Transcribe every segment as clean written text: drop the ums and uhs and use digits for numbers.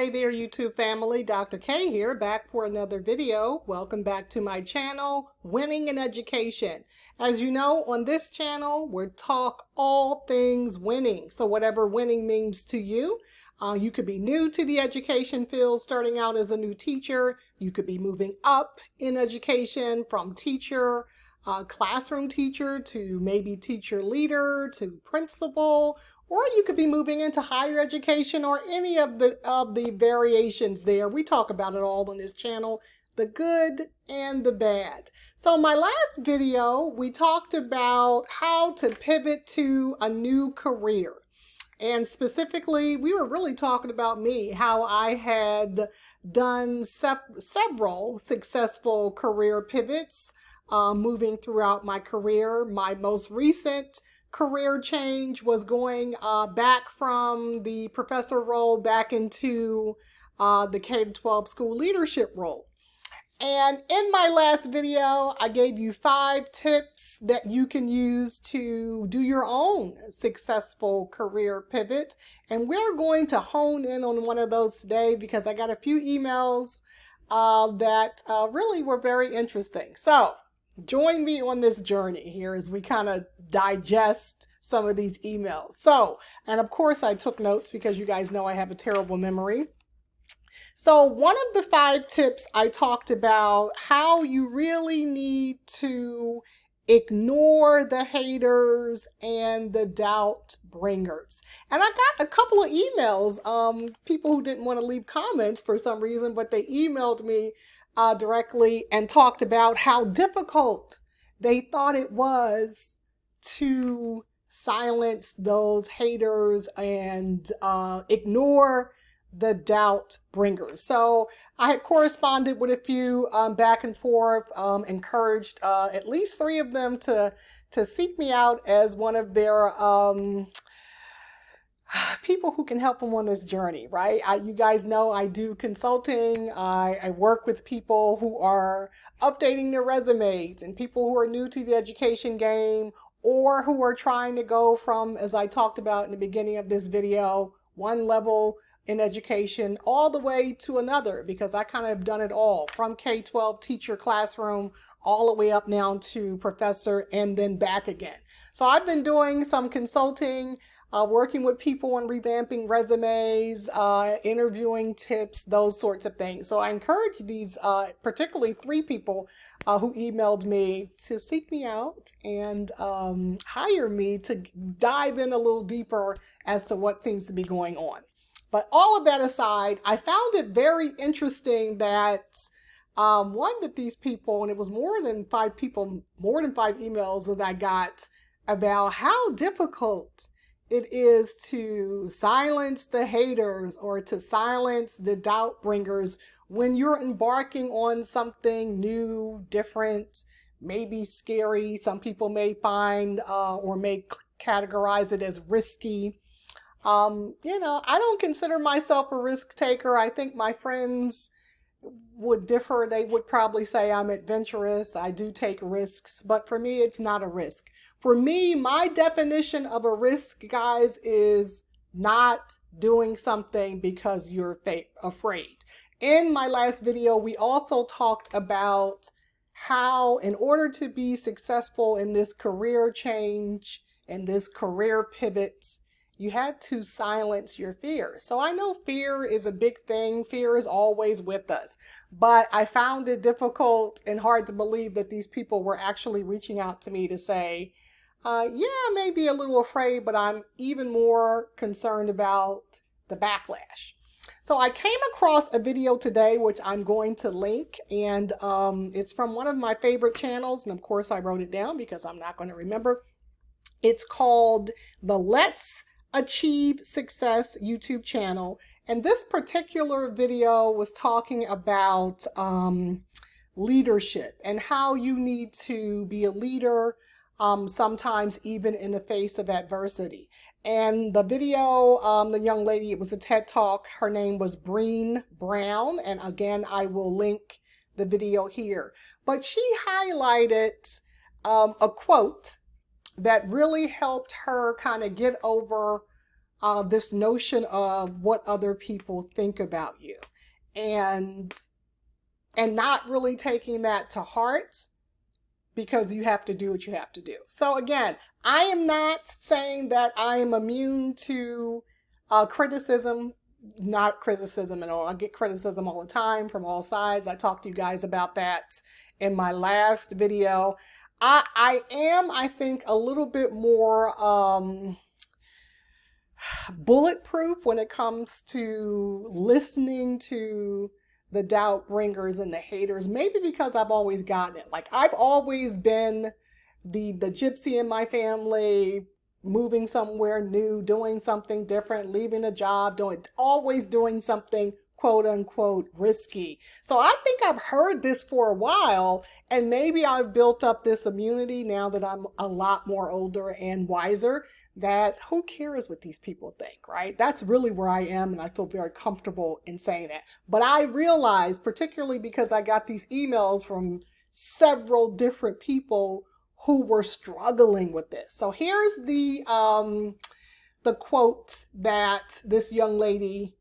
Hey there, YouTube family. Dr. K here, back for another video. Welcome back to my channel, Winning in Education. As you know, on this channel, we talk all things winning. So whatever winning means to you, you could be new to the education field, starting out as a new teacher. You could be moving up in education from teacher, classroom teacher, to maybe teacher leader, to principal, or you could be moving into higher education or any of the variations there. We talk about it all on this channel, the good and the bad. So my last video, we talked about how to pivot to a new career. And specifically, we were really talking about me, how I had done several successful career pivots, moving throughout my career. My most recent career change was going back from the professor role back into the K-12 school leadership role. And in my last video, I gave you 5 tips that you can use to do your own successful career pivot. And we're going to hone in on one of those today because I got a few emails that really were very interesting. So join me on this journey here as we kind of digest some of these emails. So, and of course I took notes because you guys know I have a terrible memory. So one of the 5 tips I talked about how you really need to ignore the haters and the doubt bringers. And I got a couple of emails, people who didn't want to leave comments for some reason, but they emailed me directly and talked about how difficult they thought it was to silence those haters and ignore the doubt bringers. So I had corresponded with a few back and forth, encouraged at least 3 of them to seek me out as one of their people who can help them on this journey, right? You guys know I do consulting. I work with people who are updating their resumes and people who are new to the education game or who are trying to go from, as I talked about in the beginning of this video, one level in education all the way to another, because I kind of have done it all from K-12 teacher classroom all the way up now to professor and then back again. So I've been doing some consulting, working with people on revamping resumes, interviewing tips, those sorts of things. So I encourage these, particularly 3 people who emailed me to seek me out and hire me to dive in a little deeper as to what seems to be going on. But all of that aside, I found it very interesting that one that these people, and it was more than 5 people, more than 5 emails that I got about how difficult it is to silence the haters or to silence the doubt bringers when you're embarking on something new, different, maybe scary. Some people may find or may categorize it as risky. You know, I don't consider myself a risk taker. I think my friends would differ. They would probably say I'm adventurous. I do take risks, but for me, it's not a risk. For me, my definition of a risk, guys, is not doing something because you're afraid. In my last video, we also talked about how in order to be successful in this career change and this career pivot, you had to silence your fear. So I know fear is a big thing. Fear is always with us. But I found it difficult and hard to believe that these people were actually reaching out to me to say, yeah, I may be a little afraid, but I'm even more concerned about the backlash. So I came across a video today, which I'm going to link, and it's from one of my favorite channels. And of course, I wrote it down because I'm not going to remember. It's called the Let's Achieve Success YouTube channel. And this particular video was talking about leadership and how you need to be a leader, sometimes even in the face of adversity. And the video, the young lady, it was a TED Talk. Her name was Brene Brown. And again, I will link the video here. But she highlighted a quote that really helped her kind of get over this notion of what other people think about you, and not really taking that to heart, because you have to do what you have to do. So again, I am not saying that I am immune to criticism, not criticism at all. I get criticism all the time from all sides. I talked to you guys about that in my last video. I am, I think, a little bit more bulletproof when it comes to listening to the doubt bringers and the haters, maybe because I've always gotten it. Like, I've always been the gypsy in my family, moving somewhere new, doing something different, leaving a job, always doing something quote unquote risky. So I think I've heard this for a while, and maybe I've built up this immunity now that I'm a lot more older and wiser, that who cares what these people think, right? That's really where I am, and I feel very comfortable in saying that. But I realize, particularly because I got these emails from several different people who were struggling with this. So here's the quote that this young lady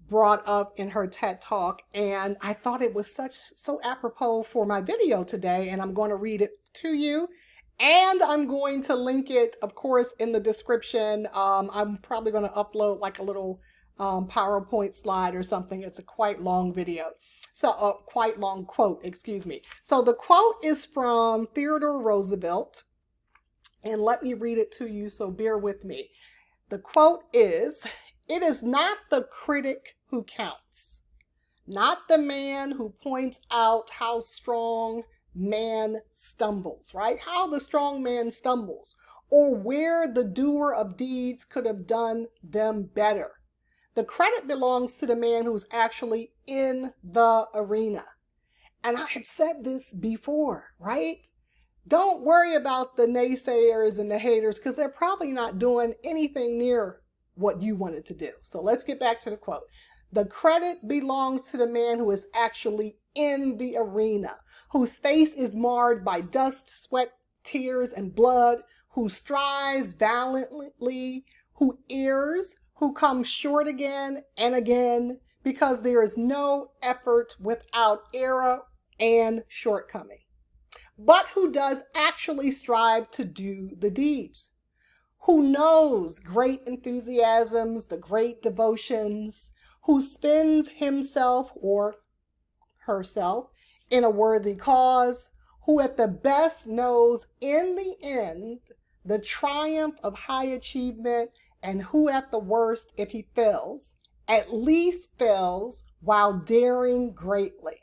brought up in her TED Talk, and I thought it was so apropos for my video today, and I'm going to read it to you. And I'm going to link it, of course, in the description. I'm probably going to upload like a little PowerPoint slide or something. It's a quite long video. So, quite long quote, excuse me. So the quote is from Theodore Roosevelt, and let me read it to you, so bear with me. The quote is, "It is not the critic who counts, not the man who points out how strong man stumbles," right? How the strong man stumbles, or where the doer of deeds could have done them better. The credit belongs to the man who's actually in the arena. And I have said this before, right? Don't worry about the naysayers and the haters, because they're probably not doing anything near what you wanted to do. So let's get back to the quote. The credit belongs to the man who is actually in the arena, whose face is marred by dust, sweat, tears, and blood, who strives valiantly, who errs, who comes short again and again, because there is no effort without error and shortcoming, but who does actually strive to do the deeds, who knows great enthusiasms, the great devotions, who spends himself or herself in a worthy cause, who at the best knows in the end the triumph of high achievement, and who at the worst, if he fails, at least fails while daring greatly,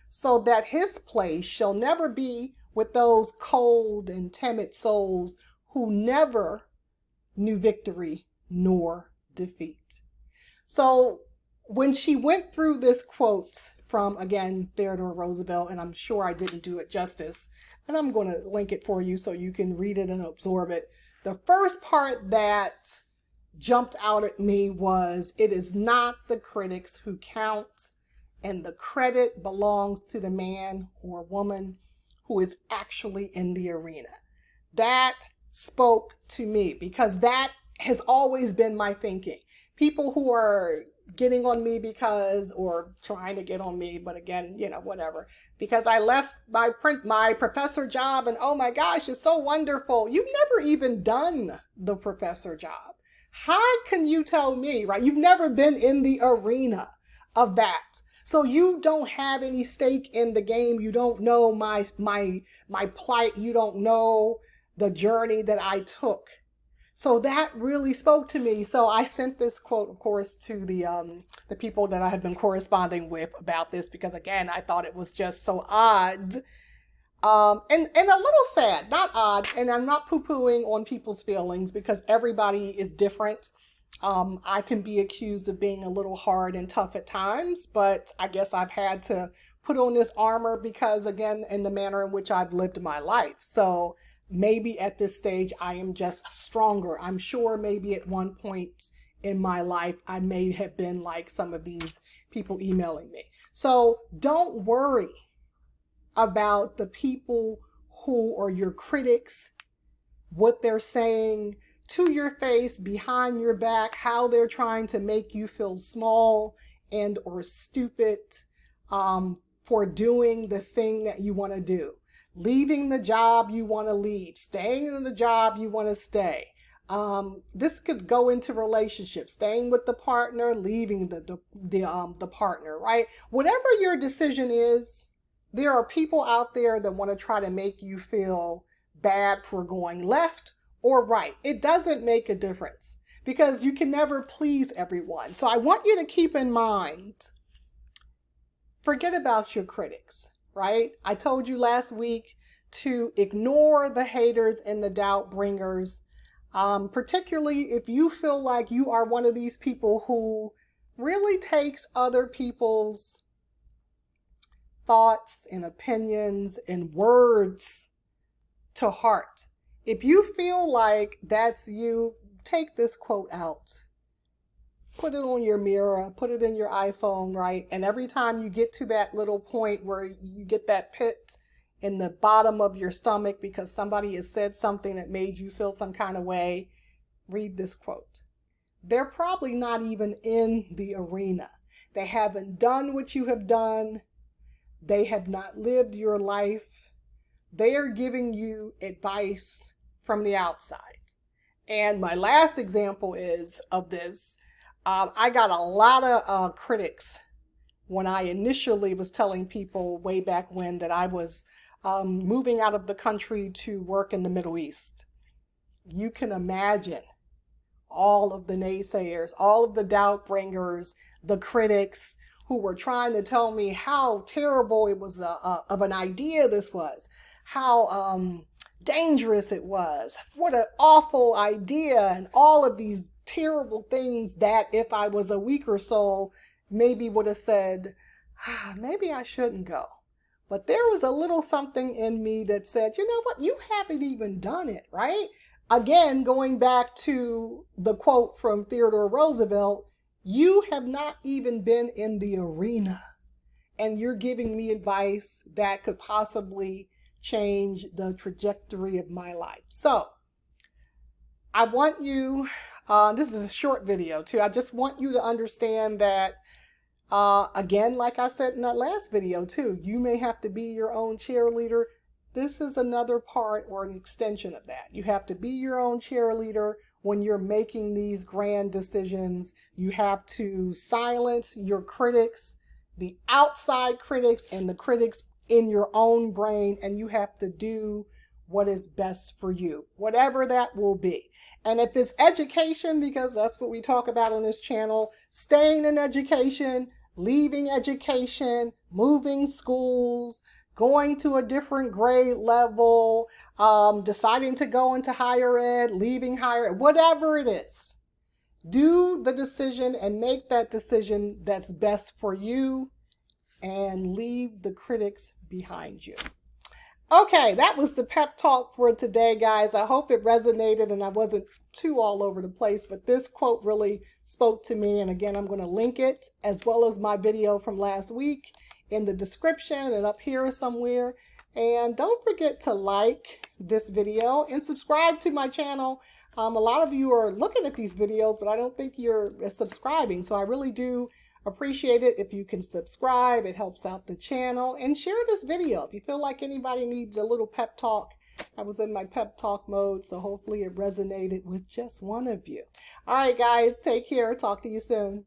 so that his place shall never be with those cold and timid souls who never knew victory nor defeat. So when she went through this quote from, again, Theodore Roosevelt, and I'm sure I didn't do it justice, and I'm going to link it for you so you can read it and absorb it. The first part that jumped out at me was, it is not the critics who count, and the credit belongs to the man or woman who is actually in the arena. That spoke to me, because that has always been my thinking. People who are getting on me because, or trying to get on me, but again, whatever, because I left my professor job, and oh my gosh, it's so wonderful. You've never even done the professor job. How can you tell me, right? You've never been in the arena of that. So you don't have any stake in the game. You don't know my plight. You don't know the journey that I took. So that really spoke to me. So I sent this quote, of course, to the people that I had been corresponding with about this, because again, I thought it was just so odd, and a little sad. Not odd, and I'm not poo-pooing on people's feelings, because everybody is different. I can be accused of being a little hard and tough at times, but I guess I've had to put on this armor because, again, in the manner in which I've lived my life. So maybe at this stage I am just stronger. I'm sure maybe at one point in my life I may have been like some of these people emailing me. So don't worry about the people who are your critics, what they're saying to your face, behind your back, how they're trying to make you feel small and or stupid for doing the thing that you want to do. Leaving the job you want to leave, staying in the job you want to stay. This could go into relationships, staying with the partner, leaving the partner, right? Whatever your decision is, there are people out there that want to try to make you feel bad for going left or right. It doesn't make a difference because you can never please everyone. So I want you to keep in mind, forget about your critics, right? I told you last week to ignore the haters and the doubt bringers, particularly if you feel like you are one of these people who really takes other people's thoughts and opinions and words to heart. If you feel like that's you, take this quote out. Put it on your mirror, put it in your iPhone, right? And every time you get to that little point where you get that pit in the bottom of your stomach because somebody has said something that made you feel some kind of way, read this quote. They're probably not even in the arena. They haven't done what you have done. They have not lived your life. They are giving you advice from the outside. And my last example is of this. I got a lot of critics when I initially was telling people way back when that I was moving out of the country to work in the Middle East. You can imagine all of the naysayers, all of the doubt bringers, the critics who were trying to tell me how terrible it was of an idea this was, how dangerous it was, what an awful idea, and all of these terrible things that if I was a weaker soul, maybe would have said, maybe I shouldn't go. But there was a little something in me that said, you know what, you haven't even done it, right? Again, going back to the quote from Theodore Roosevelt, you have not even been in the arena, and you're giving me advice that could possibly change the trajectory of my life. So I want you, this is a short video too, I just want you to understand that, again, like I said in that last video too, you may have to be your own cheerleader. This is another part or an extension of that. You have to be your own cheerleader when you're making these grand decisions. You have to silence your critics, the outside critics and the critics in your own brain, and you have to do what is best for you, whatever that will be. And if it's education, because that's what we talk about on this channel, staying in education, leaving education, moving schools, going to a different grade level, deciding to go into higher ed, leaving higher ed, whatever it is, do the decision and make that decision that's best for you and leave the critics behind you. Okay, that was the pep talk for today, guys. I hope it resonated and I wasn't too all over the place, but this quote really spoke to me. And again, I'm going to link it as well as my video from last week in the description and up here somewhere. And don't forget to like this video and subscribe to my channel. A lot of you are looking at these videos, but I don't think you're subscribing. So I really do appreciate it if you can subscribe. It helps out the channel, and share this video if you feel like anybody needs a little pep talk. I was in my pep talk mode, so hopefully it resonated with just one of you. All right, guys, take care. Talk to you soon.